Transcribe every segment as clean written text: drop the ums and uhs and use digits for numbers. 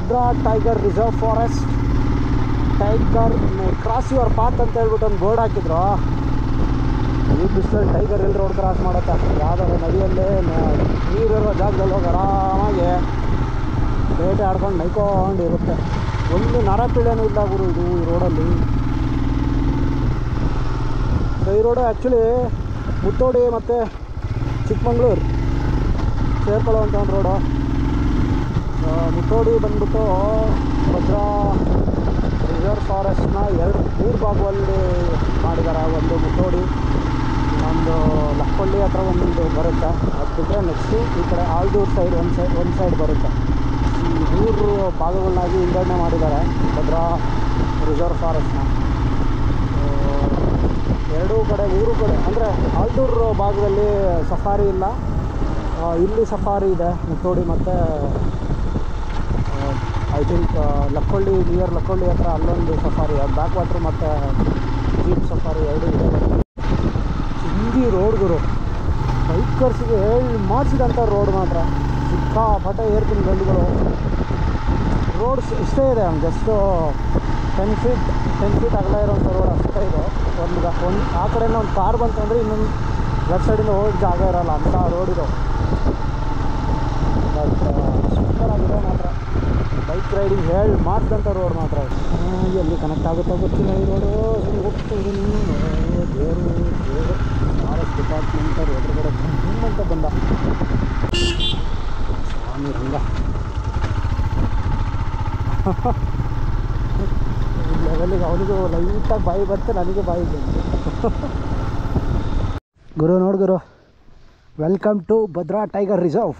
Bhadra tiger reserve forest tiger cross your path ಅಂತ ಹೇಳ್ಬಿಟ್ಟು ಒಂದು ಬೋರ್ಡ್ ಹಾಕಿದ್ರು. ಈ ಬಿಸಿಲಲ್ಲಿ ಟೈಗರ್ ಎಲ್ಲಿ ರೋಡ್ ಕ್ರಾಸ್ ಮಾಡುತ್ತೆ? ಯಾವುದಾದ್ರು ನದಿಯಲ್ಲೇ ನೀರಿರೋ ಜಾಗದಲ್ಲಿ ಹೋಗಿ ಆರಾಮಾಗಿ ಬೇಟೆ ಆಡ್ಕೊಂಡು ನೈಕೊಂಡು ಇರುತ್ತೆ. ಒಂದು ನರ ಪೀಳೆನೂ ಇಲ್ಲ ಗುರು ಇದು ಈ ರೋಡಲ್ಲಿ. ಸೊ ಈ ರೋಡು ಆ್ಯಕ್ಚುಲಿ ಮುತ್ತೋಡಿ ಮತ್ತು ಚಿಕ್ಕಮಂಗ್ಳೂರು ಸೇರ್ಕೊಳ್ಳೋವಂಥ ಒಂದು ರೋಡು. ಮುತ್ತೋಡಿ ಬಂದ್ಬಿಟ್ಟು ಭದ್ರಾ ರಿಸರ್ವ್ ಫಾರೆಸ್ಟ್ನ ಮೂರು ಭಾಗದಲ್ಲಿ ಮಾಡಿದ್ದಾರೆ. ಒಂದು ಮುತ್ತೋಡಿ, ಇನ್ನೊಂದು ಲಕ್ಕೊಳ್ಳಿ ಹತ್ರ ಒಂದು ಬರುತ್ತೆ. ಅದು ಬಿಟ್ಟರೆ ನೆಕ್ಸ್ಟು ಈ ಕಡೆ ಆಲ್ದೂರು ಸೈಡ್ ಒಂದು ಸೈಡ್ ಬರುತ್ತೆ. ಈ 3 ಭಾಗಗಳನ್ನಾಗಿ ವಿಂಗಡಣೆ ಮಾಡಿದ್ದಾರೆ ಭದ್ರಾ ರಿಸರ್ವ್ ಫಾರೆಸ್ಟ್ನ. ಎರಡೂ ಕಡೆ 3 ಕಡೆ ಅಂದರೆ ಆಲ್ದೂರು ಭಾಗದಲ್ಲಿ ಸಫಾರಿ ಇಲ್ಲ, ಇಲ್ಲಿ ಸಫಾರಿ ಇದೆ ಮುತ್ತೋಡಿ ಮತ್ತು I think Lakkolli near Lakkolli ಹತ್ರ ಅಲ್ಲೊಂದು ಸಫಾರಿ, ಅದು ಬ್ಯಾಕ್ ವಾಟ್ರ್ ಮತ್ತು ಜೀಪ್ ಸಫಾರಿ ಎರಡೂ ಇದೆ. ಹಿಂದಿ ರೋಡ್ಗಳು ಬೈಕರ್ಸ್ಗೆ ಹೇಳಿ ಮಾಡಿಸಿದಂಥ ರೋಡ್ ಮಾತ್ರ ಸಿಕ್ಕಾಪಟ್ಟೆ ಏರ್ಪಿನ ಗಂಡುಗಳು. ರೋಡ್ಸ್ ಇಷ್ಟೇ ಇದೆ, ಜಸ್ಟು 10 ಫೀಟ್ ಅಗಲ ಇರೋಂಥ ರೋಡ್ ಅಷ್ಟೇ ಇದೆ. ಒಂದು ಆ ಕಡೆಯಿಂದ ಒಂದು ಕಾರ್ ಬಂತು ಅಂದರೆ ಇನ್ನೊಂದು ಲೆಫ್ಟ್ ಸೈಡಿಂದ ಹೋಗಿ ಜಾಗ ಇರೋಲ್ಲ ಅಂಥ ರೋಡ್ ಇದು. ಬಟ್ ಸೂಪರಾಗಿದೆ ಮಾತ್ರ, ಬೈಕ್ ರೈಡಿಂಗ್ ಹೇಳಿ ಮಾಡಿದಂಥ ರೋಡ್ ಮಾತ್ರ. ಎಲ್ಲಿ ಕನೆಕ್ಟ್ ಆಗುತ್ತೋ ಗೊತ್ತಿಲ್ಲ ಈ ರೋಡು. ಹೋಗ್ತಿದ್ದೀನಿ ದೇವರು ಫಾರೆಸ್ಟ್ ಡಿಪಾರ್ಟ್ಮೆಂಟ್ ಅವ್ರು ಎದುರುಗಡೆ ಅಂತ ಬಂದ ಸ್ವಾಮಿ ರಂಗ. ಲೆವೆಲಿಗೆ ಅವನಿಗೂ ಲೈಟಾಗಿ ಬಾಯಿ ಬರುತ್ತೆ, ನನಗೆ ಬಾಯಿ ಬಂತು. ಗುರು ನೋಡು ಗುರು, welcome to Bhadra tiger reserve,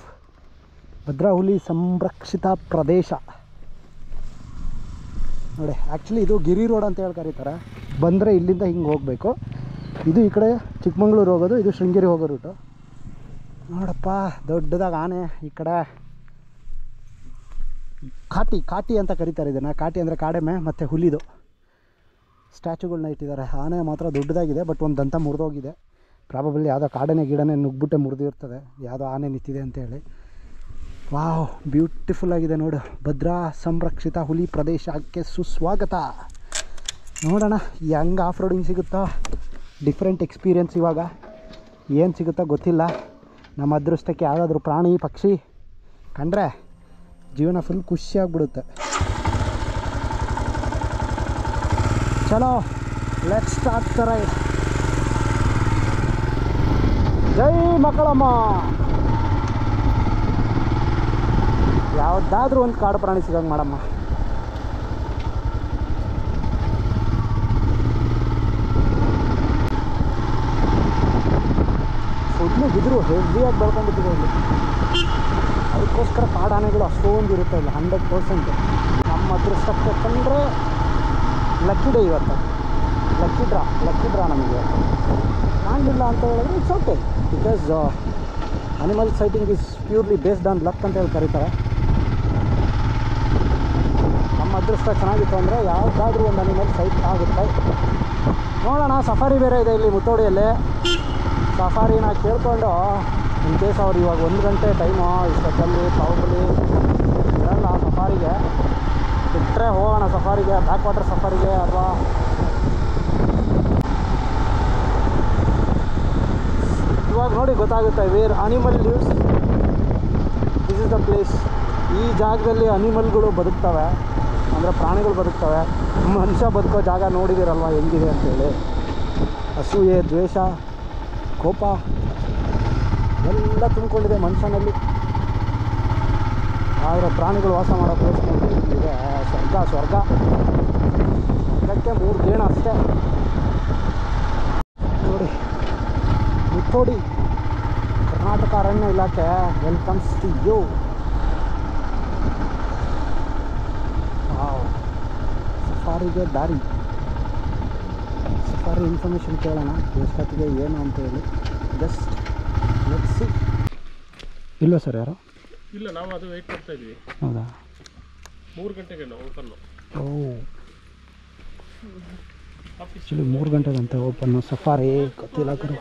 Bhadra ಹುಲಿ ಸಂರಕ್ಷಿತ ಪ್ರದೇಶ. ನೋಡಿ ಆ್ಯಕ್ಚುಲಿ ಇದು ಗಿರಿ ರೋಡ್ ಅಂತ ಹೇಳಿ ಕರೀತಾರೆ. ಬಂದರೆ ಇಲ್ಲಿಂದ ಹಿಂಗೆ ಹೋಗಬೇಕು. ಇದು ಈ ಕಡೆ ಚಿಕ್ಕಮಂಗ್ಳೂರು ಹೋಗೋದು, ಇದು ಶೃಂಗೇರಿ ಹೋಗೋ ರೂಟು. ನೋಡಪ್ಪ ದೊಡ್ಡದಾಗಿ ಆನೆ. ಈ ಕಡೆ ಕಾಟಿ ಅಂತ ಕರೀತಾರೆ ಇದನ್ನು. ಕಾಟಿ ಅಂದರೆ ಕಾಡೆಮ್ಮೆ ಮತ್ತು ಹುಲಿದು ಸ್ಟ್ಯಾಚುಗಳನ್ನ ಇಟ್ಟಿದ್ದಾರೆ. ಆನೆ ಮಾತ್ರ ದೊಡ್ಡದಾಗಿದೆ, ಬಟ್ ಒಂದು ದಂತ ಮುರಿದೋಗಿದೆ. ಪ್ರಾಬಬಲಿ ಯಾವುದೋ ಕಾಡನೆ ಗಿಡನೆ ನುಗ್ಬಿಟ್ಟೆ ಮುರಿದಿರ್ತದೆ, ಯಾವುದೋ ಆನೆ ನಿಂತಿದೆ ಅಂತೇಳಿ. ವಾವ್, ಬ್ಯೂಟಿಫುಲ್ ಆಗಿದೆ ನೋಡು. ಭದ್ರಾ ಸಂರಕ್ಷಿತ ಹುಲಿ ಪ್ರದೇಶಕ್ಕೆ ಸುಸ್ವಾಗತ. ನೋಡೋಣ ಹೆಂಗೆ ಆಫ್ ರೋಡಿಂಗ್ ಸಿಗುತ್ತೋ, ಡಿಫ್ರೆಂಟ್ ಎಕ್ಸ್ಪೀರಿಯೆನ್ಸ್. ಇವಾಗ ಏನು ಸಿಗುತ್ತೋ ಗೊತ್ತಿಲ್ಲ. ನಮ್ಮ ಅದೃಷ್ಟಕ್ಕೆ ಯಾವುದಾದ್ರೂ ಪ್ರಾಣಿ ಪಕ್ಷಿ ಕಂಡ್ರೆ ಜೀವನ ಫುಲ್ ಖುಷಿಯಾಗ್ಬಿಡುತ್ತೆ. ಚಲೋ ಲೆಟ್ಸ್ ಸ್ಟಾರ್ಟ್ ದ ರೈಡ್. ಜೈ ಮಕ್ಕಳಮ್ಮ. ಯಾವುದಾದ್ರೂ ಒಂದು ಕಾಡು ಪ್ರಾಣಿ ಸಿಗಂಗೆ ಮಾಡಮ್ಮ. ಫುಡ್ನು ಬಿದ್ರು ಹೆವಿಯಾಗಿ ಬೆಳ್ಕೊಂಡ್ಬಿಟ್ಟಿದೆ ಇಲ್ಲಿ. ಅದಕ್ಕೋಸ್ಕರ ಕಾಡಾನೆಗಳು ಅಷ್ಟೊಂದು ಇರುತ್ತೆ ಇಲ್ಲಿ 100%. ನಮ್ಮ ಅದೃಷ್ಟಕ್ಕೆ ಕಂಡ್ರೆ ಲಕ್ಕಿ ಡೇ ಇವತ್ತು. ಲಕ್ಕಿ ಡ್ರಾ ನಮಗೆ ಕಾಣಲಿಲ್ಲ ಅಂತ ಹೇಳಿದ್ರೆ it's okay, because animal citing is purely based on luck ಅಂತ ಹೇಳಿ ಕರೀತಾರೆ. ನಮ್ಮ ಅದೃಷ್ಟ ಚೆನ್ನಾಗಿತ್ತು ಅಂದರೆ ಯಾವುದಾದ್ರೂ ಒಂದು ಅನಿಮಲ್ ಸೈಟ್ ಆಗುತ್ತೆ. ನೋಡೋಣ. ಸಫಾರಿ ಬೇರೆ ಇದೆ ಇಲ್ಲಿ ಮುತ್ತೋಡಿಯಲ್ಲಿ. ಸಫಾರಿನ ಕೇಳಿಕೊಂಡು ಇನ್ ಕೇಸ್ ಅವ್ರು ಇವಾಗ 1 ಗಂಟೆ ಟೈಮು ಇಷ್ಟೊತ್ತಲ್ಲಿ ಪ್ರಾಬಲಿ ಇರಲ್ಲ ಸಫಾರಿಗೆ. ಬಿಟ್ಟರೆ ಹೋಗೋಣ ಸಫಾರಿಗೆ, ಬ್ಯಾಕ್ ವಾಟರ್ ಸಫಾರಿಗೆ. ಅಥವಾ ಇವಾಗ ನೋಡಿ ಗೊತ್ತಾಗುತ್ತೆ where animal lives, this is the place. ಈ ಜಾಗದಲ್ಲಿ ಅನಿಮಲ್ಗಳು ಬದುಕ್ತವೆ, ಅಂದರೆ ಪ್ರಾಣಿಗಳು ಬದುಕ್ತವೆ. ಮನುಷ್ಯ ಬದುಕೋ ಜಾಗ ನೋಡಿದಿರಲ್ವ ಹೆಂಗಿದೆ ಅಂತೇಳಿ. ಅಸೂಯೆ, ದ್ವೇಷ, ಕೋಪ ಎಲ್ಲ ತುಂಬಿಕೊಂಡಿದೆ ಮನುಷ್ಯನಲ್ಲಿ. ಆದರೆ ಪ್ರಾಣಿಗಳು ವಾಸ ಮಾಡೋ ಪ್ಲೇಸ್ ಇದೆ ಸ್ವರ್ಗ. ಸ್ವರ್ಗಕ್ಕೆ 3 ಗೇಣು ಅಷ್ಟೇ. ನೋಡಿ ಮುತ್ತೋಡಿ ಕರ್ನಾಟಕ ಅರಣ್ಯ ಇಲಾಖೆ ವೆಲ್ಕಮ್ಸ್ ಟು ಯು. ವಾವ್, ಸಫಾರಿಗೆ ದಾರಿ. ಸಫಾರಿ ಇನ್ಫಾರ್ಮೇಷನ್ ಕೇಳೋಣ ಎಷ್ಟೊತ್ತಿಗೆ ಏನು ಅಂತ ಹೇಳಿ. Just let's see. ಇಲ್ವಾ ಸರ್ ಯಾರು? ಇಲ್ಲ, ನಾವು ಅದು ವೆಯ್ಟ್ ಮಾಡ್ತಾ ಇದ್ವಿ. ಹೌದಾ? 3 ಗಂಟೆಗೆ ಓಪನ್ನು. ಆ್ಯಕ್ಚುಲಿ 3 ಗಂಟೆಗಂತೆ ಓಪನ್ನು. ಸಫಾರಿ ಗೊತ್ತಿಲ್ಲ ಕರು.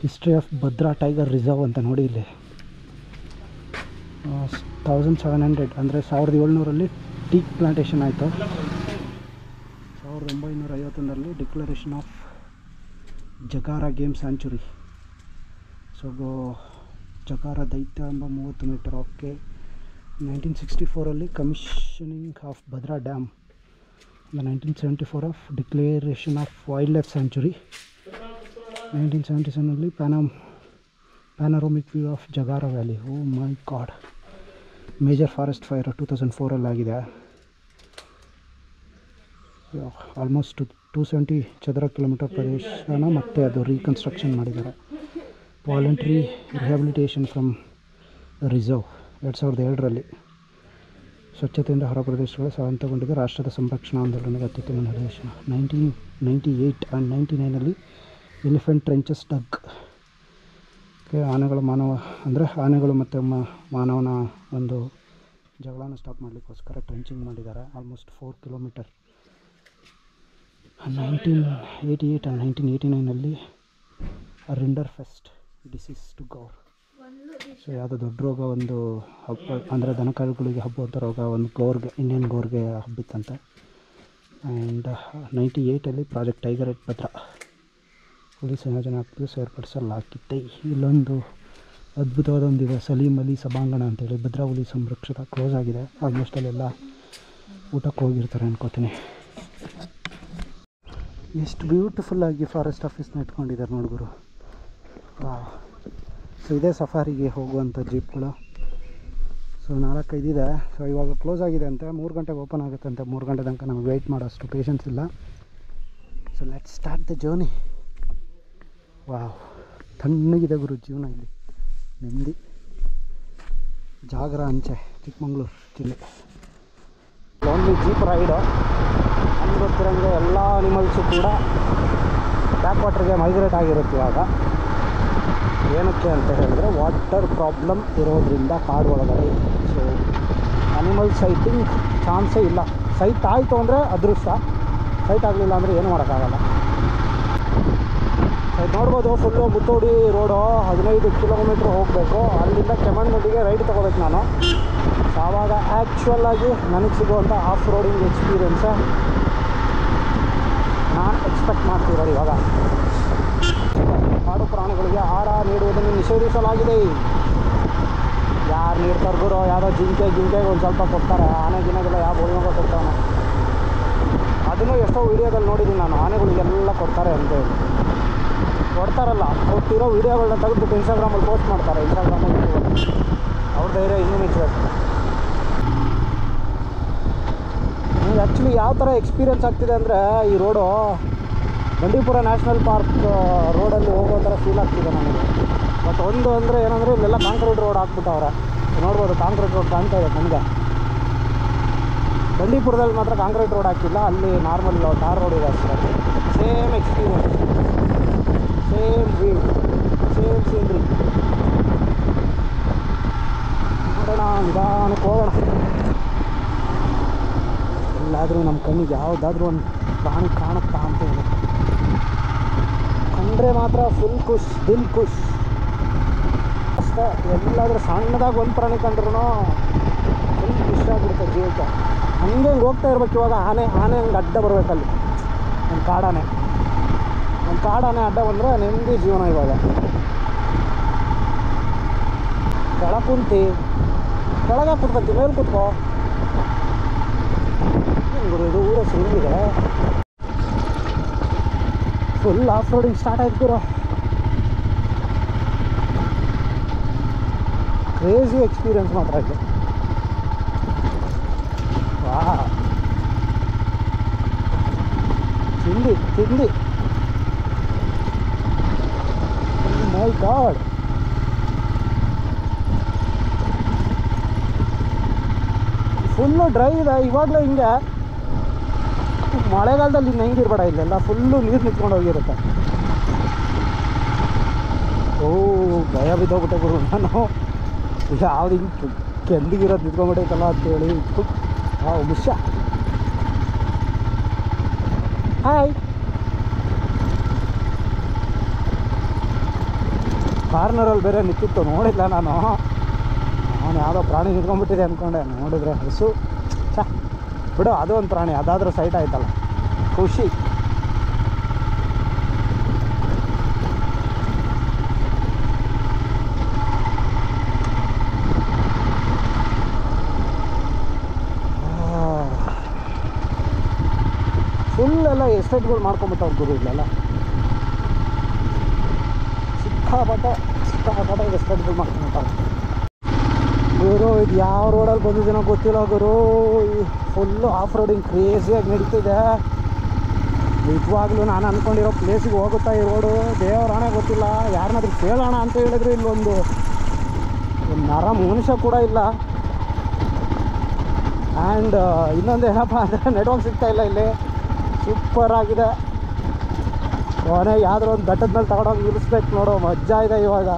History of Bhadra tiger reserve ಅಂತ ನೋಡಿ ಇಲ್ಲಿ. 1700 ಅಂದರೆ 1700ರಲ್ಲಿ ಟೀಕ್ ಪ್ಲಾಂಟೇಷನ್ ಆಯಿತು. 1951ರಲ್ಲಿ declaration of Jagara game sanctuary. So Jagara ದೈತ್ಯ ಎಂಬ 30 ಮೀಟರ್. ಓಕೆ. 1964ರಲ್ಲಿ commissioning of Bhadra dam. 1974 of declaration of wildlife sanctuary. 1977ರಲ್ಲಿ panoramic view of Jagara valley. Oh my god. Major forest fire 2004ರಲ್ಲಿ ಆಗಿದೆ. ಆಲ್ಮೋಸ್ಟ್ 270 ಚದರ ಕಿಲೋಮೀಟರ್ ಪ್ರದೇಶನ ಮತ್ತೆ ಅದು ರೀಕನ್ಸ್ಟ್ರಕ್ಷನ್ ಮಾಡಿದ್ದಾರೆ. ವಾಲಂಟ್ರಿ ರಿಹ್ಯಾಬಿಲಿಟೇಷನ್ ಫ್ರಮ್ ರಿಸರ್ವ್ 2007ರಲ್ಲಿ. ಸ್ವಚ್ಛತೆಯಿಂದ ಹೊರ ಪ್ರದೇಶಗಳು ಸ್ವಾಯತ್ತಗೊಂಡಿದೆ. ರಾಷ್ಟ್ರದ ಸಂರಕ್ಷಣಾ ಆಂದೋಲನಕ್ಕೆ ಅತ್ಯುತ್ತಮ ನಿರ್ದೇಶನ. 1998 ಆ್ಯಂಡ್ 1999ರಲ್ಲಿ ಎಲಿಫೆಂಟ್ ಟ್ರೆಂಚಸ್ ಡಗ್. ಆನೆಗಳು ಮತ್ತು ಮಾನವನ ಒಂದು ಜಗಳನ ಸ್ಟಾಪ್ ಮಾಡಲಿಕ್ಕೋಸ್ಕರ ಟ್ರೆಂಚಿಂಗ್ ಮಾಡಿದ್ದಾರೆ. Almost 4 kilometre. 1988 ಆ್ಯಂಡ್ 1989ನಲ್ಲಿ rinderpest disease to gaur. So ಯಾವುದೋ ದೊಡ್ಡ ರೋಗ ಒಂದು ಹಬ್ಬ, ಅಂದರೆ ದನಕರುಗಳಿಗೆ ಹಬ್ಬುವಂಥ ರೋಗ ಒಂದು ಇಂಡಿಯನ್ ಗೋರ್ಗೆ ಹಬ್ಬಿತ್ತಂತೆ. ಆ್ಯಂಡ್ 98ರಲ್ಲಿ ಪ್ರಾಜೆಕ್ಟ್ ಟೈಗರ್ ಎಟ್ ಭದ್ರಾ ಹುಲಿ ಸಂಯೋಜನೆ ಏರ್ಪಡಿಸಲಾಗಿದೆ. ಇಲ್ಲೊಂದು ಅದ್ಭುತವಾದ ಒಂದಿದೆ, ಸಲೀಂ ಅಲಿ ಸಭಾಂಗಣ ಅಂತೇಳಿ. ಭದ್ರಾ ಹುಲಿ ಸಂರಕ್ಷಿತ ಕ್ಲೋಸ್ ಆಗಿದೆ. ಆಲ್ಮೋಸ್ಟ್ ಅಲ್ಲೆಲ್ಲ ಊಟಕ್ಕೆ ಹೋಗಿರ್ತಾರೆ ಅನ್ಕೋತೀನಿ. ಎಷ್ಟು ಬ್ಯೂಟಿಫುಲ್ಲಾಗಿ ಫಾರೆಸ್ಟ್ ಆಫೀಸ್ನ ಇಟ್ಕೊಂಡಿದ್ದಾರೆ ನೋಡ್ಗುರು. ಸೊ ಇದೇ ಸಫಾರಿಗೆ ಹೋಗುವಂಥ ಜೀಪ್ಗಳು. ಸೊ 4-5 ಇದೆ. ಸೊ ಇವಾಗ ಕ್ಲೋಸ್ ಆಗಿದೆ ಅಂತೆ. 3 ಗಂಟೆಗೆ ಓಪನ್ ಆಗುತ್ತೆ ಅಂತೆ. 3 ಗಂಟೆ ತನಕ ನಮಗೆ ವೆಯ್ಟ್ ಮಾಡೋಷ್ಟು ಪೇಷನ್ಸ್ ಇಲ್ಲ. So let's start the journey. Wow, ತಣ್ಣಗಿದೆ ಗುರು ಜೀವನ ಇಲ್ಲಿ. ನೆಮ್ಮದಿ. ಜಾಗರ ಅಂಚೆ, ಚಿಕ್ಕಮಂಗ್ಳೂರು ಜಿಲ್ಲೆ. Only jeep ride. ನಮ್ಗೆ ಗೊತ್ತಿರೋಂಗೆ ಎಲ್ಲ ಅನಿಮಲ್ಸು ಕೂಡ ಬ್ಯಾಕ್ ವಾಟರ್ಗೆ ಮೈಗ್ರೇಟ್ ಆಗಿರುತ್ತೆ ಇವಾಗ. ಏನಕ್ಕೆ ಅಂತ ಹೇಳಿದ್ರೆ ವಾಟರ್ ಪ್ರಾಬ್ಲಮ್ ಇರೋದ್ರಿಂದ ಕಾಡು ಒಳಗಡೆ. ಸೊ ಅನಿಮಲ್ ಸೈಟಿಂಗ್ ಚಾನ್ಸೇ ಇಲ್ಲ. ಸೈಟ್ ಆಯಿತು ಅಂದರೆ ಅದೃಷ್ಟ, ಸೈಟ್ ಆಗಲಿಲ್ಲ ಅಂದರೆ ಏನು ಮಾಡೋಕ್ಕಾಗಲ್ಲ. ಸೈಟ್ ನೋಡ್ಬೋದು. ಫುಲ್ಲು ಮುತ್ತೋಡಿ ರೋಡು 15 ಕಿಲೋಮೀಟ್ರ್ ಹೋಗಬೇಕು. ಅಲ್ಲಿಂದ ಕೆಮ್ಮಣ್ಣುಡಿಗೆ ರೈಡ್ ತೊಗೋಬೇಕು ನಾನು. ಸೊ ಆವಾಗ ಆ್ಯಕ್ಚುಲಾಗಿ ನನಗೆ ಸಿಗುವಂಥ ಆಫ್ ರೋಡಿಂಗ್ ಎಕ್ಸ್ಪೀರಿಯೆನ್ಸೇ ನಾನು ಎಕ್ಸ್ಪೆಕ್ಟ್ ಮಾಡ್ತಿರೋದು ಇವಾಗ. ಕಾಡು ಪ್ರಾಣಿಗಳಿಗೆ ಆಹಾರ ನೀಡುವುದನ್ನು ನಿಷೇಧಿಸಲಾಗಿದೆ. ಯಾರು ನೀಡ್ತಾರೆ ಗುರು? ಯಾವುದೋ ಜಿಂಕೆಗೆ ಒಂದು ಸ್ವಲ್ಪ ಕೊಡ್ತಾರೆ. ಆನೆಗಿನೆಗೆಲ್ಲ ಯಾವ ಬೋಳಿಮಗ ಕೊಡ್ತಾನೆ. ಅದನ್ನು ಎಷ್ಟೋ ವೀಡಿಯೋದಲ್ಲಿ ನೋಡಿದ್ದೀನಿ ನಾನು. ಆನೆಗಳಿಗೆಲ್ಲ ಕೊಡ್ತಾರೆ ಅಂತೇಳಿ. ಕೊಡ್ತಾರಲ್ಲ, ಕೊಟ್ಟಿರೋ ವೀಡಿಯೋಗಳನ್ನ ತೆಗೆದುಬಿಟ್ಟು ಇನ್ಸ್ಟಾಗ್ರಾಮಲ್ಲಿ ಪೋಸ್ಟ್ ಮಾಡ್ತಾರೆ. ಇನ್ಸ್ಟಾಗ್ರಾಮಲ್ಲಿ ಅವ್ರ ಧೈರ್ಯ ಇನ್ನೂ ಮೆಚ್ಚಬೇಕು. ನನಗೆ ಆ್ಯಕ್ಚುಲಿ ಯಾವ ಥರ ಎಕ್ಸ್ಪೀರಿಯೆನ್ಸ್ ಆಗ್ತಿದೆ ಅಂದರೆ, ಈ ರೋಡು ಬಂಡೀಪುರ ನ್ಯಾಷನಲ್ ಪಾರ್ಕ್ ರೋಡಲ್ಲಿ ಹೋಗೋ ಥರ ಫೀಲ್ ಆಗ್ತಿದೆ ನನಗೆ. ಬಟ್ ಒಂದು ಅಂದರೆ ಏನಂದರೆ ಇಲ್ಲೆಲ್ಲ ಕಾಂಕ್ರೀಟ್ ರೋಡ್ ಹಾಕ್ಬಿಟ್ಟವ್ರೆ. ನೋಡ್ಬೋದು, ಕಾಂಕ್ರೀಟ್ ರೋಡ್ ಕಾಣ್ತಾ ಇದೆ ನನಗೆ. ಬಂಡೀಪುರದಲ್ಲಿ ಮಾತ್ರ ಕಾಂಕ್ರೀಟ್ ರೋಡ್ ಹಾಕಿಲ್ಲ. ಅಲ್ಲಿ ನಾರ್ಮಲ್ ಟಾರ್ ರೋಡ್ ಇದೆ ಅಷ್ಟೇ. Same experience, same view, same scenery. ನೋಡೋಣ, ನಿಧಾನಕ್ಕೆ ಹೋಗೋಣ. ಎಲ್ಲಾದರೂ ನಮ್ಮ ಕಣ್ಣಿಗೆ ಯಾವುದಾದ್ರೂ ಒಂದು ಪ್ರಾಣಿ ಕಾಣುತ್ತಾ ಅಂತ ಹೇಳಿ ಕಂಡ್ರೆ ಮಾತ್ರ ಫುಲ್ ಖುಷ್, ದಿಲ್ ಖುಷ್ ಅಷ್ಟೇ. ಎಲ್ಲಾದರೂ ಸಣ್ಣದಾಗಿ ಒಂದು ಪ್ರಾಣಿ ಕಂಡ್ರೂ ಫುಲ್ ಖುಷಿ ಆಗಿಬಿಡುತ್ತೆ ಜೀವಕ್ಕೆ. ಹಂಗೆ ಹೋಗ್ತಾ ಇರ್ಬೇಕು. ಇವಾಗ ಆನೆ ಹಂಗೆ ಅಡ್ಡ ಬರಬೇಕಲ್ಲಿ. ಒಂದು ಕಾಡಾನೆ ಅಡ್ಡ ಬಂದರೆ ನೆಮ್ಮದಿ ಜೀವನ. ಇವಾಗ ಕೆಳಗೆ ಕೆಳಗೆ ಕೂತ್ಕೊಂತಿ, ಮೇಲೆ ಕೂತ್ಕೋ. ಗುರು ಇದು ಊರ ಹೆಸರಿದೆ. ಫುಲ್ ಆಫ್ ರೋಡಿಂಗ್ ಸ್ಟಾರ್ಟ್ ಆಯ್ತು ಗುರು. ಕ್ರೇಜಿ ಎಕ್ಸ್ಪೀರಿಯನ್ಸ್ ಮಾತ್ರ ಇದೆ. ವಾ, ತಿಂಡಿ ಮೈ ಗಾಡ್. ಫುಲ್ಲು ಡ್ರೈ ಇದೆ ಇವಾಗಲೇ. ಹಿಂಗೆ ಮಳೆಗಾಲದಲ್ಲಿ ಇನ್ನು ಹೆಂಗಿರ್ಬೇಡ, ಇಲ್ಲೆಲ್ಲ ಫುಲ್ಲು ನೀರು ನಿಂತ್ಕೊಂಡು ಹೋಗಿರುತ್ತೆ. ಓ, ಭಯ ಬಿದ್ದೋಗ್ಬಿಟ್ಟೆ ಗುರು ನಾನು. ಯಾವ್ದು ಹಿಂಗೆ ಕೆಂದಿಗಿರೋದು ನಿಂತ್ಕೊಂಡ್ಬಿಟ್ಟೈತಲ್ಲ ಅಂತೇಳಿ. ಮುಷ್ಯ. ಹಾಯ್. ಕಾರ್ನರಲ್ಲಿ ಬೇರೆ ನಿಂತಿತ್ತು, ನೋಡಿಲ್ಲ ನಾನು. ನಾನು ಯಾವುದೋ ಪ್ರಾಣಿ ನಿಂತ್ಕೊಂಡ್ಬಿಟ್ಟಿದೆ ಅಂದ್ಕೊಂಡೆ, ನೋಡಿದ್ರೆ ಹಸು. ಛ ಬಿಡು, ಅದು ಒಂದು ಪ್ರಾಣಿ, ಅದಾದರೂ ಸೈಟ್ ಆಯ್ತಲ್ಲ, ಖುಷಿ. ಫುಲ್ಲೆಲ್ಲ ಎಸ್ಟೇಟ್ಗಳು ಮಾಡ್ಕೊಂಬಿಟ್ಟವ್ರು ಗುರು ಇಲ್ಲೆಲ್ಲ. ಸಿಕ್ಕಾಪಟ್ಟೆ ಎಸ್ಟೇಟ್ಗಳು ಮಾಡ್ಕೊಂಬಿಟ್ಟವ್ರು ಗುರು. ಇದು ಯಾವ ರೋಡಲ್ಲಿ ಬಂದಿದ್ದೀನೋ ಗೊತ್ತಿಲ್ಲ ಗುರು. ಫುಲ್ಲು ಆಫ್ ರೋಡಿಂಗ್ ಕ್ರೇಜಿಯಾಗಿ ನಡೀತಿದೆ. ನಿಜವಾಗ್ಲೂ ನಾನು ಅಂದ್ಕೊಂಡಿರೋ ಪ್ಲೇಸಿಗೆ ಹೋಗುತ್ತಾ ಈ ರೋಡು ದೇವರಾಣೆ ಗೊತ್ತಿಲ್ಲ. ಯಾರನ್ನಾದ್ರೂ ಕೇಳೋಣ ಅಂತ ಹೇಳಿದ್ರು ಇಲ್ಲೊಂದು ನರ ಮನುಷ್ಯ ಕೂಡ ಇಲ್ಲ. ಆ್ಯಂಡ್ ಇನ್ನೊಂದು ಏನಪ್ಪ ಅಂದರೆ ನೆಟ್ವರ್ಕ್ ಸಿಗ್ತಾಯಿಲ್ಲ ಇಲ್ಲಿ. ಸೂಪರ್ ಆಗಿದೆ. ಕೊನೆಗೆ ಯಾವುದೋ ಒಂದು ಘಟ್ಟದ ಮೇಲೆ ತಗೊಂಡೋಗಿ ನಿಲ್ಲಿಸ್ಬೇಕು ನೋಡೋ, ಮಜಾ ಇದೆ ಇವಾಗ.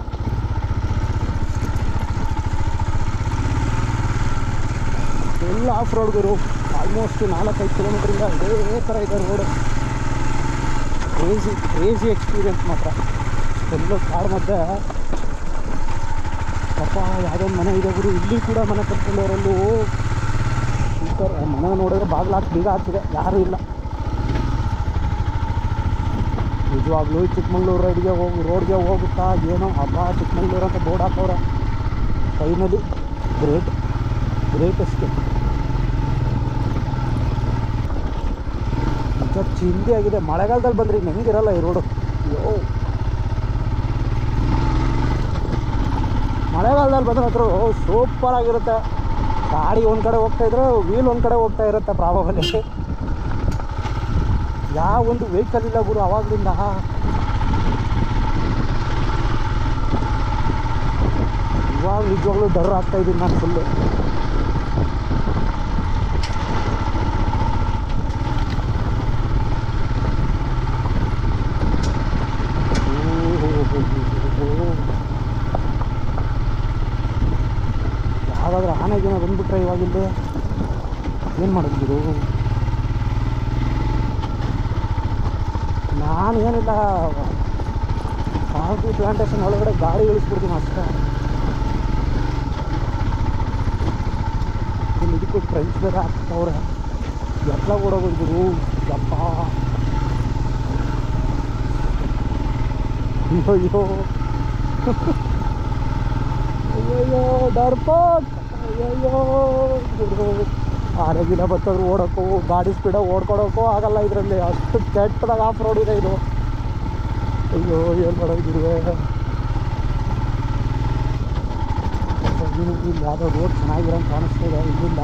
Full of road Guru. Almost 4-5 ಕಿಲೋಮೀಟ್ರಿಂದ ಇದೇ ಥರ ಇದೆ ರೋಡು. ಕ್ರೇಜಿ ಎಕ್ಸ್ಪೀರಿಯನ್ಸ್ ಮಾತ್ರ. ಫುಲ್ಲು ಕಾಡು ಮಧ್ಯೆ ಪಾಪ ಯಾವುದೋ ಒಂದು ಮನೆ ಇದೆ ಗುರು. ಇಲ್ಲಿ ಕೂಡ ಮನೆ ಕಟ್ಕೊಂಡವರಲ್ಲೂ ಸೂಪರ್. ಮನೆ ನೋಡಿದ್ರೆ ಬಾಗಿಲು ಬೀಗ ಹಾಕ್ತಿದೆ, ಯಾರೂ ಇಲ್ಲ. ನಿಜವಾಗ್ಲೂ ಚಿಕ್ಕಮಂಗ್ಳೂರು ರೋಡ್ಗೆ ಹೋಗುತ್ತಾ ಏನೋ ಹಬ್ಬ ಚಿಕ್ಕಮಂಗ್ಳೂರು ಅಂತ ಬೋರ್ಡ್ ಹಾಕವ್ರೆ. Finally great escape. ನಿಜ ಚಿಂದಿ ಆಗಿದೆ. ಮಳೆಗಾಲದಲ್ಲಿ ಬಂದರೆ ಇನ್ನು ಹೆಂಗಿರಲ್ಲ ಈ ರೋಡು. ಅಯ್ಯೋ, ಮಳೆಗಾಲದಲ್ಲಿ ಬಂದರೆ ಹತ್ರ ಸೂಪರ್ ಆಗಿರುತ್ತೆ. ಗಾಡಿ ಒಂದು ಕಡೆ ಹೋಗ್ತಾಯಿದ್ರೆ ವೀಲ್ ಒಂದು ಕಡೆ ಹೋಗ್ತಾ ಇರುತ್ತೆ ಪ್ರಾಬಬಲಿ. ಯಾವ ಒಂದು ವೆಹಿಕಲ್ ಇಲ್ಲ ಗುರು ಆವಾಗಲಿಂದ. ಇವಾಗ ನಿಜವಾಗ್ಲೂ ಡರ್ ಆಗ್ತಾಯಿದ್ದೀನಿ ನಾನು ಫುಲ್ಲು. ಯಾವಾಗಾದ್ರೂ ಆನೆಗೇನೋ ಬಂದುಬಿಟ್ರೆ ಇವಾಗಿಲ್ಲಿ ಏನು ಮಾಡಿದ್ರು. ನಾನು ಏನಿಲ್ಲ, ಕಾಫಿ ಪ್ಲಾಂಟೇಶನ್ ಒಳಗಡೆ ಗಾಡಿ ಇಳಿಸ್ಬಿಡ್ತೀನಿ ಅಷ್ಟೇ. ಇಲ್ಲಿ ಇದಕ್ಕೂ ಫ್ರೆಂಡ್ಸ್ ಬೇರೆ ಆಗ್ತವ್ರೆ. ಎಲ್ಲ ಓಡೋಗಿದ್ರು ಯಪ್ಪ. ಅಯ್ಯೋ ಅಯ್ಯಯ್ಯೋ ಡರ್ಪೋಟ್. ಅಯ್ಯಯ್ಯೋ ಆನೆಗಿನ ಬತ್ತದ್ರು ಓಡೋಕ್ಕೂ ಗಾಡಿ ಸ್ಪೀಡಾಗಿ ಓಡ್ಕೊಡೋಕ್ಕೂ ಆಗಲ್ಲ ಇದರಲ್ಲಿ. ಅಷ್ಟು ಕೆಟ್ಟದಾಗ ಆಫ್ ರೋಡ್ ಇದೆ ಇದು. ಅಯ್ಯೋ ಏನು ಮಾಡೋದಿರುವೆ. ಇಲ್ಲಿ ಯಾವುದೋ ರೋಡ್ ಚೆನ್ನಾಗಿರೋಂಗೆ ಕಾಣಿಸ್ತಿದೆ. ಇಲ್ಲಿಲ್ಲ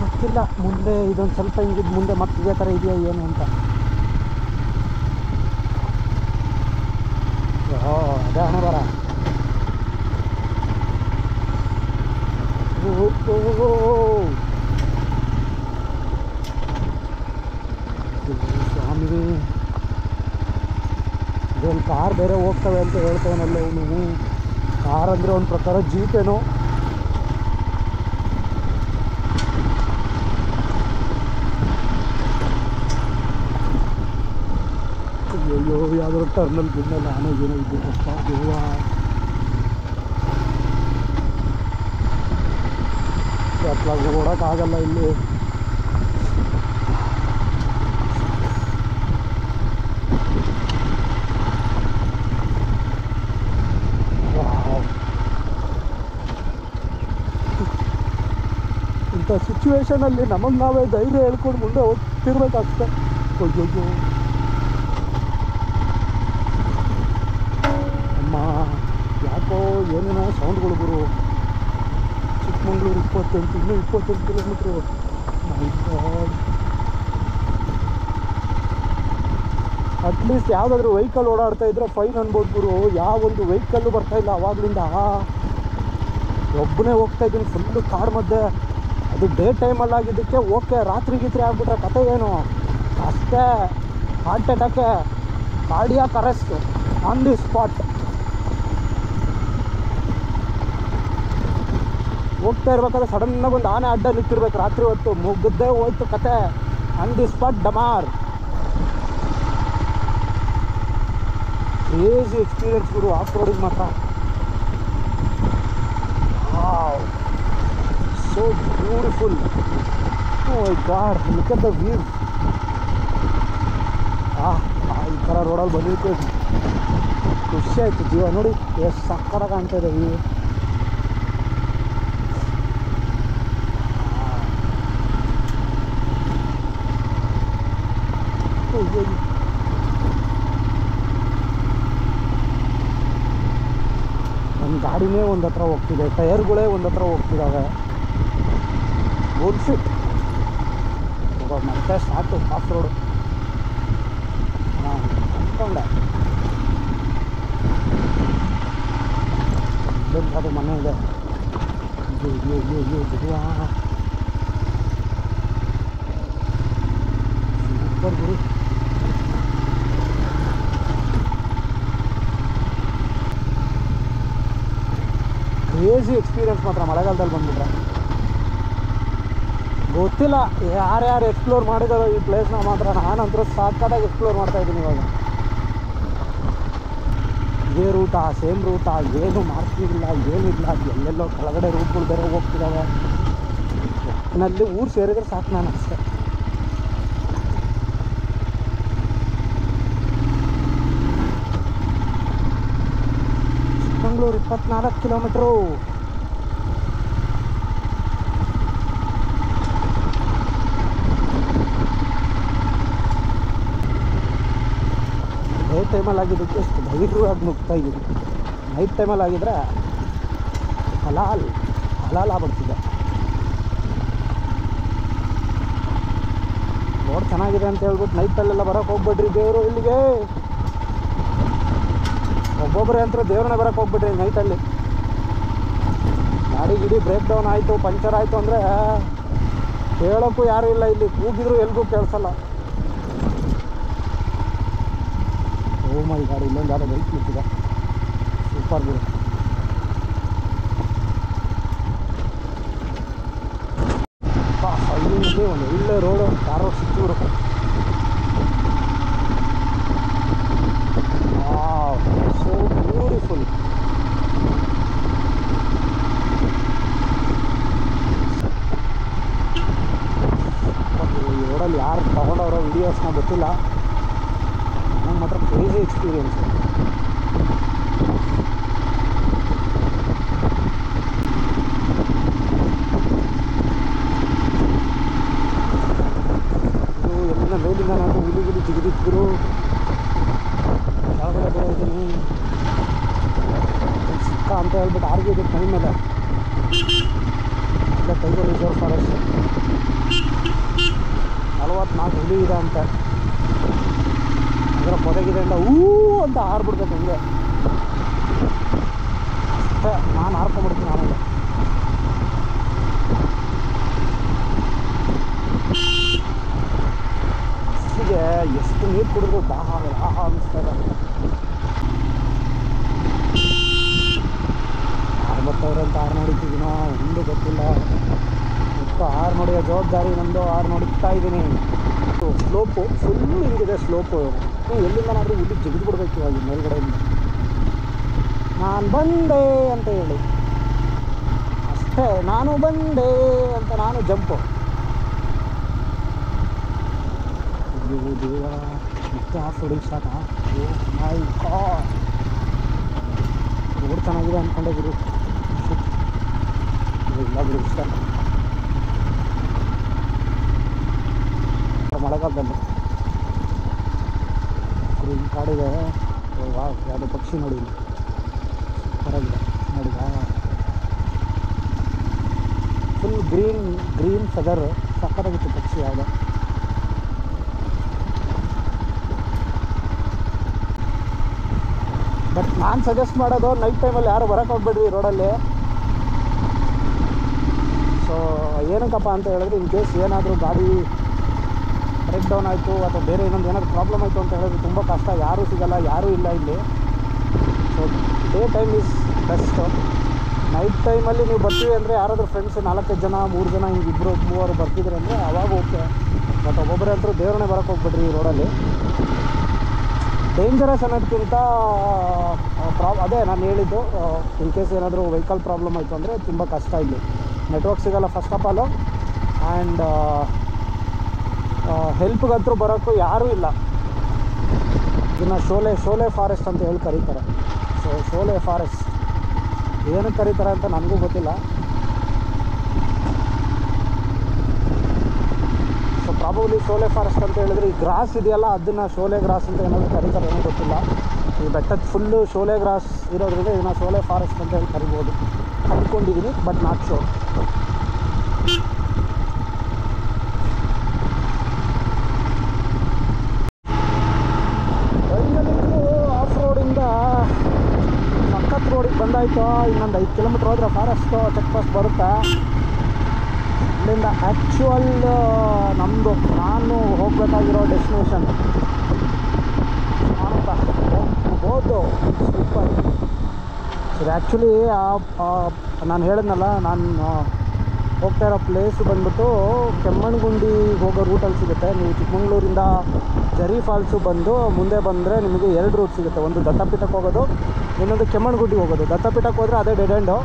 ಗೊತ್ತಿಲ್ಲ. ಮುಂದೆ ಇದೊಂದು ಸ್ವಲ್ಪ ಹಿಂಗಿದ್ದು ಮುಂದೆ ಮತ್ತೆ ಇದೇ ಥರ ಇದೆಯಾ ಏನು ಅಂತ. ಅದೇ ಹಣ ಬರ. ಸ್ವಾಮಿ, ಇದೊಂದು ಕಾರ್ ಬೇರೆ ಹೋಗ್ತವೆ ಅಂತ ಹೇಳ್ತೇವನಲ್ಲ ಅವನು. ಕಾರ್ ಅಂದರೆ ಒಂದು ಪ್ರಕಾರ ಜೀಪೇನು. ಅಯ್ಯೋ ಯಾವ್ದಾದ್ರು ಟರ್ನಲ್ ಗಿರ್ನಲ್ ಆನೆಗೇನೋ ಇದ್ದಿದ್ದಪ್ಪ ದೇವ. ಅತ್ಲಾಗ ಓಡೋಕ್ಕಾಗಲ್ಲ ಇಲ್ಲಿ. ಇಂಥ ಸಿಚುವೇಶನಲ್ಲಿ ನಮಗೆ ನಾವೇ ಧೈರ್ಯ ಹೇಳ್ಕೊಂಡು ಮುಂದೆ ಹೋಗ್ತಿರ್ಬೇಕಾಗ್ತದೆ. ಅಯ್ಯೋ ಅಮ್ಮ, ಯಾಕೋ ಏನೇನೋ ಸೌಂಡ್ಗಳು ಗುರು. ಚಿಕ್ಕಮಂಗ್ಳೂರು 28 ಕಿಲೋಮೀಟ್ರು. ಮೈ ಗಾಡ್. ಅಟ್ಲೀಸ್ಟ್ ಯಾವುದಾದ್ರೂ ವೆಹಿಕಲ್ ಓಡಾಡ್ತಾ ಇದ್ರೆ ಫೈನ್ ಅನ್ಬೋದು ಗುರು. ಯಾವೊಂದು ವೆಹಿಕಲ್ಲು ಬರ್ತಾಯಿಲ್ಲ ಆವಾಗಲಿಂದ. ಒಬ್ಬನೇ ಹೋಗ್ತಾ ಇದ್ದೀನಿ ಫುಲ್ಲು ಕಾಡು ಮಧ್ಯೆ. ಅದು ಡೇ ಟೈಮಲ್ಲಾಗಿದ್ದಕ್ಕೆ ಓಕೆ, ರಾತ್ರಿ ಆಗ್ಬಿಟ್ರೆ ಕತೆ ಏನು ಅಷ್ಟೇ. Heart attack, cardiac arrest on the spot. ಹೋಗ್ತಾ ಇರ್ಬೇಕಾದ್ರೆ ಸಡನ್ನಾಗಿ ಒಂದು ಆನೆ ಅಡ್ಡ ನಿಂತಿರ್ಬೇಕು ರಾತ್ರಿ ಹೊತ್ತು. ಮುಗ್ಗದ್ದೇ ಹೋಯ್ತು ಕತೆ. ಆನ್ ದಿ ಸ್ಪಾಟ್ ಡಮಾರ್. ಕ್ರೇಜಿ ಎಕ್ಸ್ಪೀರಿಯನ್ಸ್ ಗುರು ಆಫ್ ರೋಡಿಗೆ ಮಾತ್ರ. So beautiful. Oh my god, look at the view. ಈ ಥರ ರೋಡಲ್ಲಿ ಬಂದಿತ್ತು ಖುಷಿ ಆಯಿತು ಜೀವ. ನೋಡಿ ಎಷ್ಟು ಸಕ್ಕತ್ತಾಗಿ ಕಾಣ್ತಾ ಇದೆ ವ್ಯೂ. ನನ್ನ ಗಾಡಿನೇ ಒಂದು ಹತ್ರ ಹೋಗ್ತಿದೆ, ಟೈರ್ಗಳೇ ಒಂದು ಹತ್ರ ಹೋಗ್ತಿದ್ದಾವೆ. Good fit. ಮತ್ತೆ ಸ್ಟಾರ್ಟು ಆಫ್ ರೋಡು. ಅಂದ್ಕೊಂಡೆ ಅದು ಮನೆ ಇದೆ. ಸೂಪರ್ ಗುರು. ಕ್ರೇಜಿ ಎಕ್ಸ್ಪೀರಿಯನ್ಸ್ ಮಾತ್ರ ಮಳೆಗಾಲದಲ್ಲಿ ಬಂದ್ಬಿಟ್ರೆ. ಗೊತ್ತಿಲ್ಲ ಯಾರ್ಯಾರು ಎಕ್ಸ್ಪ್ಲೋರ್ ಮಾಡಿದಾರೋ ಈ ಪ್ಲೇಸ್ನ, ಮಾತ್ರ ನಾನಂತರೂ ಸಾಕಾಗಿ ಎಕ್ಸ್ಪ್ಲೋರ್ ಮಾಡ್ತಾಯಿದ್ದೀನಿ ಇವಾಗ. ಇದೇ ರೂಟಾ, ಸೇಮ್ ರೂಟಾ, ಏನು ಮಾರ್ಕಿಂಗಿಲ್ಲ, ಏನಿಲ್ಲ. ಎಲ್ಲೆಲ್ಲೋ ಕೆಳಗಡೆ ರೂಟ್ಗಳು ಬೇರೆ ಹೋಗ್ತಿದ್ದಾವೆ. ನಲ್ಲಿ ಊರು ಸೇರಿದ್ರೆ ಸಾಕು ನಾನು ಅಷ್ಟೇ. ಚಿಕ್ಕಮಂಗ್ಳೂರು 24 ಕಿಲೋಮೀಟ್ರು. ಡೇ ಟೈಮಲ್ಲಿ ಆಗಿದ್ದಕ್ಕೆ ಎಷ್ಟು ಧೈರ್ಯವಾಗಿ ನುಗ್ತಾ ಇದ್ದೀನಿ. ನೈಟ್ ಟೈಮಲ್ಲಿ ಆಗಿದ್ರೆ ಹಲಾಲ್ ಆಗ್ಬಿಡ್ತಿದ್ದೆ. ರೋಡ್ ಚೆನ್ನಾಗಿದೆ ಅಂತ ಹೇಳ್ಬಿಟ್ಟು ನೈಟಲ್ಲೆಲ್ಲ ಬರೋಕ್ಕೆ ಹೋಗ್ಬಿಡ್ರಿ ದೇವರು ಇಲ್ಲಿಗೆ. ಒಬ್ಬೊಬ್ಬರೇ ಅಂತ ದೇವ್ರನ್ನ ಬರೋಕ್ಕೆ ಹೋಗ್ಬಿಟ್ರಿ ನೈಟಲ್ಲಿ. ಗಾಡಿ ಗಿಡಿ ಬ್ರೇಕ್ ಡೌನ್ ಆಯಿತು, ಪಂಚರ್ ಆಯಿತು ಅಂದರೆ ಹೇಳೋಕ್ಕೂ ಯಾರೂ ಇಲ್ಲ ಇಲ್ಲಿ. ಕೂಗಿದ್ರು ಎಲ್ಗೂ ಕೇಳಿಸಲ್ಲ. ಓ ಮೈ ಗಾಡಿ, ಇಲ್ಲೊಂದು ಯಾರೋ ಬೈಕ್ ನಿಂತಿದೆ. ಸೂಪರ್ ಗುರು. ಇಲ್ಲಿ ಒಂದು ಒಳ್ಳೆ ರೋಡು, ಕಾರ್ ರೋಡ್ ಸಿಕ್ಕಿಬಿಡುತ್ತೆ. So beautiful. ಈ ರೋಡಲ್ಲಿ ಯಾರು ತಗೊಂಡವರೋ ವಿಡಿಯೋಸ್ನ ಗೊತ್ತಿಲ್ಲ. ನನಗೆ ಮಾತ್ರ ಕ್ರೇಜಿ ಎಕ್ಸ್ಪೀರಿಯನ್ಸ್. ಎಲ್ಲಿಂದ ಮೇಲಿಂದ ನಾನು ಹುಲಿ ಜಿಗಿದಿದ್ರು ಕೆಳಗಡೆ ಬೇರೆ ಇದ್ದೀನಿ. ಸಿಕ್ಕ ಅಂತ ಹೇಳ್ಬಿಟ್ಟು ಆರ್ಗಿದೆ ಮೈ ಮೇಲೆ. ಇಲ್ಲ ಟೈಗರ್ ರಿಸರ್ವ್ ಫಾರೆಸ್ಟ್ 44 ಹುಲಿ ಇದೆ ಅಂತ. ಅದರ ಪೊದೆಗಿದೆ ಅಂತ ಅಂತ ಹಾರ್ಬಿಡ್ಬೇಕು ಹಂಗೆ ಅಷ್ಟೇ. ನಾನು ಹಾರ್ಕೊಂಡ್ಬಿಡ್ತೀನಿ ಆಮೇಲೆ. ಹೀಗೆ ಎಷ್ಟು ನೀರು ಕುಡಿದ್ರು ದಾಹ ಅನ್ನಿಸ್ತಾ ಇದೆ. 60,000 ಅಂತ ಆರು ನೋಡಿದ್ದೀನೋ ಒಂದು ಗೊತ್ತಿಲ್ಲ. ಆರು ನೋಡಿಯೋ ಜವಾಬ್ದಾರಿ ನಮ್ಮದು. ಆರು ನೋಡ್ತಾ ಇದ್ದೀನಿ. ಸ್ಲೋಪು ಫುಲ್ ಹಿಂಗಿದೆ ಸ್ಲೋಪು. ಎಲ್ಲಿಂದನಾದರೂ ಇಲ್ಲಿ ಜಿಗಿದ್ಬಿಡ್ಬೇಕು ಇವಾಗ ಮೇಲ್ಗಡೆಯಿಂದ. ನಾನು ಬಂದೆ ಅಂತ ಹೇಳಿ ಅಷ್ಟೇ. ನಾನು ಬಂದೆ ಅಂತ ನಾನು ಜಂಪು. ದೇವ ಮತ್ತೆ off roading start. O my god, road ಚೆನ್ನಾಗಿದೆ ಅಂದ್ಕೊಂಡೆ ಗುರು. ಇಲ್ಲ ಬಿಡು, ಇಷ್ಟ ಮಳೆಗಾಲದಲ್ಲಿ. ಈ ಕಾಡಿದೆ. ವಾ, ಯಾವುದೋ ಪಕ್ಷಿ ನೋಡಿ ಹೊರಗಿದೆ ನೋಡಿ. ಫುಲ್ ಗ್ರೀನ್ ಫೆದರ್ ಸಕ್ಕತ್ತಾಗಿತ್ತು ಪಕ್ಷಿ. ಯಾವುದೋ ಬಟ್ ನಾನು ಸಜೆಸ್ಟ್ ಮಾಡೋದು ನೈಟ್ ಟೈಮಲ್ಲಿ ಯಾರು ಬರೋಕ್ಕೆ ಹೋಗ್ಬೇಡ್ರಿ ರೋಡಲ್ಲಿ. ಸೊ ಏನಕ್ಕಪ್ಪ ಅಂತ ಹೇಳಿದ್ರೆ, ಇನ್ ಕೇಸ್ ಏನಾದರೂ ಗಾಡಿ ಬ್ರೇಕ್ ಡೌನ್ ಆಯಿತು ಅಥವಾ ಬೇರೆ ಇನ್ನೊಂದು ಏನಾದರೂ ಪ್ರಾಬ್ಲಮ್ ಆಯಿತು ಅಂತ ಹೇಳಿದ್ರೆ ತುಂಬ ಕಷ್ಟ. ಯಾರೂ ಸಿಗಲ್ಲ, ಯಾರೂ ಇಲ್ಲ ಇಲ್ಲಿ. So day time is best. Night ಟೈಮಲ್ಲಿ ನೀವು ಬರ್ತೀವಿ ಅಂದರೆ ಯಾರಾದರೂ ಫ್ರೆಂಡ್ಸ್ 4-5 ಜನ 3 ಜನ ಹಿಂಗೆ 2-3 ಬರ್ತಿದ್ರೆ ಅಂದರೆ ಅವಾಗ ಓಕೆ. ಬಟ್ ಒಬ್ಬೊಬ್ಬರೇ ಅಂತೂ ದೇವ್ರನ್ನೇ ಬರೋಕ್ಕೆ ಹೋಗ್ಬಿಡ್ರಿ ಈ ರೋಡಲ್ಲಿ. ಡೇಂಜರಸ್ ಅನ್ನೋದಕ್ಕಿಂತ ಅದೇ ನಾನು ಹೇಳಿದ್ದು, ಇನ್ ಕೇಸ್ ಏನಾದರೂ ವೆಹಿಕಲ್ ಪ್ರಾಬ್ಲಮ್ ಆಯಿತು ಅಂದರೆ ತುಂಬ ಕಷ್ಟ ಇಲ್ಲಿ. ನೆಟ್ವರ್ಕ್ ಸಿಗೋಲ್ಲ ಫಸ್ಟ್ ಆಫ್ ಆಲು, ಆ್ಯಂಡ್ ಹೆಲ್ಪ್ಗಂತೂ ಬರೋಕ್ಕೂ ಯಾರೂ ಇಲ್ಲ. ಇದನ್ನು ಶೋಲೆ ಫಾರೆಸ್ಟ್ ಅಂತ ಹೇಳಿ ಕರೀತಾರೆ. ಸೊ ಶೋಲೆ ಫಾರೆಸ್ಟ್ ಏನಕ್ಕೆ ಕರೀತಾರೆ ಅಂತ ನನಗೂ ಗೊತ್ತಿಲ್ಲ. ಸೊ ಪ್ರಾಬಬ್ಲಿ ಶೋಲೆ ಫಾರೆಸ್ಟ್ ಅಂತ ಹೇಳಿದ್ರೆ ಈ ಗ್ರಾಸ್ ಇದೆಯಲ್ಲ ಅದನ್ನು ಶೋಲೆ ಗ್ರಾಸ್ ಅಂತ ಏನಾದರೂ ಕರೀತಾರೆ ಏನೋ ಗೊತ್ತಿಲ್ಲ. ಈ ಬೆಟ್ಟದ ಫುಲ್ಲು ಶೋಲೆ ಗ್ರಾಸ್ ಇರೋದ್ರಿಂದ ಇದನ್ನು ಶೋಲೆ ಫಾರೆಸ್ಟ್ ಅಂತ ಹೇಳಿ ಕರಿಬೋದು ಅಂದ್ಕೊಂಡಿದ್ದೀನಿ, ಬಟ್ ನಾಟ್ ಶೋರ್. ಆಫ್ ರೋಡಿಂದ ಸಖತ್ ರೋಡಿಗೆ ಬಂದಾಯಿತು. ಇನ್ನೊಂದು 5 ಕಿಲೋಮೀಟ್ರ್ ಹೋದರೆ ಫಾರೆಸ್ಟು ಚೆಕ್ ಪೋಸ್ಟ್ ಬರುತ್ತೆ. ಇಲ್ಲಿಂದ ಆ್ಯಕ್ಚುವಲ್ ನಾನು ಹೋಗಬೇಕಾಗಿರೋ ಡೆಸ್ಟಿನೇಷನ್ ಅಂತ ಹೋಗ್ಬೋದು. ಸೂಪರ್. ಇದು ಆ್ಯಕ್ಚುಲಿ ನಾನು ಹೇಳಿದ್ನಲ್ಲ, ನಾನು ಹೋಗ್ತಾ ಇರೋ ಪ್ಲೇಸು ಬಂದ್ಬಿಟ್ಟು ಕೆಮ್ಮಣ್ಣುಗುಂಡಿ ಹೋಗೋ ರೂಟಲ್ಲಿ ಸಿಗುತ್ತೆ. ನೀವು ಚಿಕ್ಕಮಂಗ್ಳೂರಿಂದ ಜರಿ ಫಾಲ್ಸು ಬಂದು ಮುಂದೆ ಬಂದರೆ ನಿಮಗೆ 2 ರೂಟ್ ಸಿಗುತ್ತೆ. ಒಂದು ದತ್ತಪೀಠಕ್ಕೆ ಹೋಗೋದು, ಇನ್ನೊಂದು ಕೆಮ್ಮಣ್ಣುಗುಂಡಿ ಹೋಗೋದು. ದತ್ತಪೀಠಕ್ಕೆ ಹೋದರೆ ಅದೇ ಡೆಡ್ ಎಂಡು.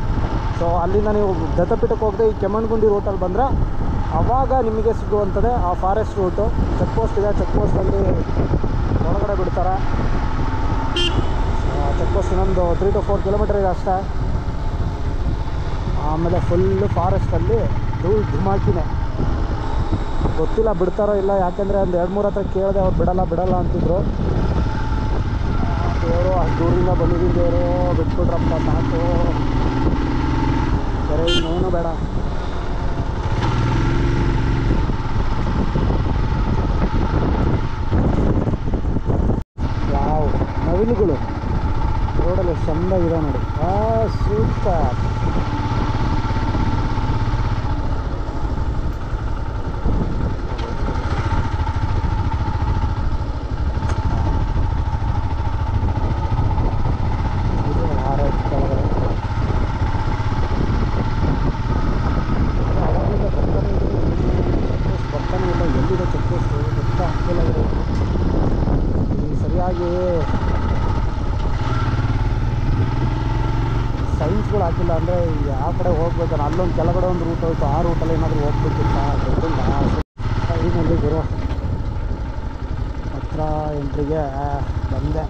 ಸೊ ಅಲ್ಲಿಂದ ನೀವು ದತ್ತಪೀಠಕ್ಕೆ ಹೋಗದೆ ಈ ಕೆಮ್ಮಣ್ಣುಗುಂಡಿ ರೂಟಲ್ಲಿ ಬಂದರೆ ಆವಾಗ ನಿಮಗೆ ಸಿಗುವಂಥದ್ದೇ ಆ ಫಾರೆಸ್ಟ್ ರೂಟು. ಚೆಕ್ ಪೋಸ್ಟ್ ಇದೆ, ಚೆಕ್ ಪೋಸ್ಟಲ್ಲಿ ಒಳಗಡೆ ಬಿಡ್ತಾರೆ. ಚೆಕ್ ಪೋಸ್ಟ್ ಇನ್ನೊಂದು 3 to 4 ಕಿಲೋಮೀಟರ್ ಇದೆ ಅಷ್ಟೇ. ಆಮೇಲೆ ಫುಲ್ಲು ಫಾರೆಸ್ಟಲ್ಲಿ ಧೂಳು ಧುಮಾಕಿನೇ. ಗೊತ್ತಿಲ್ಲ ಬಿಡ್ತಾರೋ ಇಲ್ಲ, ಯಾಕೆಂದರೆ ಒಂದು 2-3 ಹತ್ರ ಕೇಳಿದೆ, ಅವ್ರು ಬಿಡಲ್ಲ ಅಂತಿದ್ರು. ದೇವರು ಅಷ್ಟು ದೂರಿಂದ ಬಂದಿದ್ದೀನಿ, ದೇವರು ಬಿಟ್ಬಿಟ್ರಪ್ಪ ಸಾಕು, ಸರಿ ಇನ್ನೇನು ಬೇಡ. ವಾವ್, ನವಿಲುಗಳು ರೋಡಲ್ಲಿ ಎಷ್ಟು ಚೆಂದಾಗಿದೆ ನೋಡಿ. ಸೂಪರ್. ಎಲ್ಲಿದೆ ಚೆಕ್ ಪೋಸ್ಟು ಗೊತ್ತಾ ಆಗ್ತಿಲ್ಲ. ಸರಿಯಾಗಿ ಸೈನ್ಸ್ಗಳು ಹಾಕಿಲ್ಲ ಅಂದರೆ ಯಾವ ಕಡೆ ಹೋಗ್ಬೇಕು. ಅಲ್ಲೊಂದು ಕೆಳಗಡೆ ಒಂದು ರೂಟ್ ಹೋಯ್ತು, ಆ ರೂಟಲ್ಲಿ ಏನಾದರೂ ಹೋಗ್ಬೇಕಿಲ್ಲ ಗೊತ್ತಿಲ್ಲ. ಟ್ರೈನಲ್ಲಿ ಬರೋ ಹತ್ರ ಎಂಟ್ರಿಗೆ ಬಂದೆ.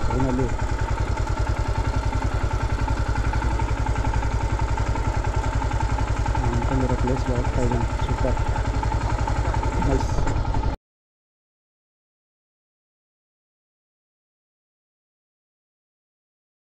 ಟ್ರೈನಲ್ಲಿ ಅಂದ್ಕೊಂಡಿರೋ ಪ್ಲೇಸ್ಗೆ ಹೋಗ್ತಾ ಇದ್ದೀನಿ. ಸೂಪರ್.